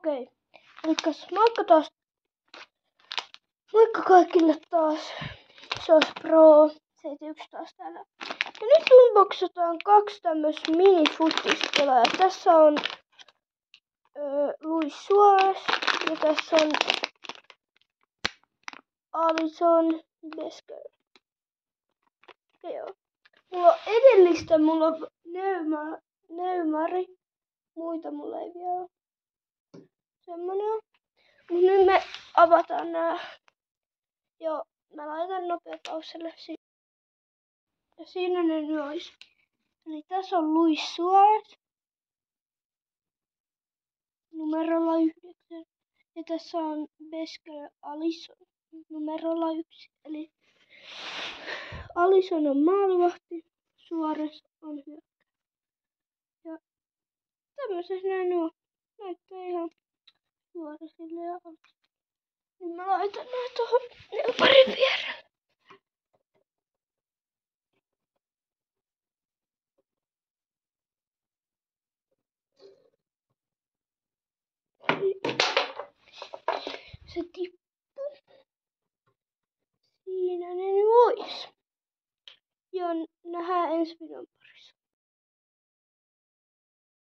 Okei. Elikkäs moikka taas. Moikka kaikille taas. SOS Pro 71 taas täällä. Ja nyt unboxataan 2 tämmöistä mini-futiskelaa. Ja tässä on Luis Suarez ja tässä on Alisson Becker. Joo. Mulla on edellistä, mulla on Neymari. Muita mulla ei vielä ole. Semmonen. Mut nyt me avataan nää. Joo, mä laitan nopea pauselle. Ja siinä ne nyt ois. Eli tässä on Luis Suarez. Numerolla 9. Ja tässä on Becker Alisson. Numerolla 1. Eli Alisson on maalivahti. Suarez on hyökkääjä. Ja tämmöset nää nuo. Näyttää ihan Suarezille ja Alisson. Nyt mä laitan nää tohon Neymarin vierelle. Se tippuu. Siinä ne nyt ois. Ja nähdään ensi videon parissa.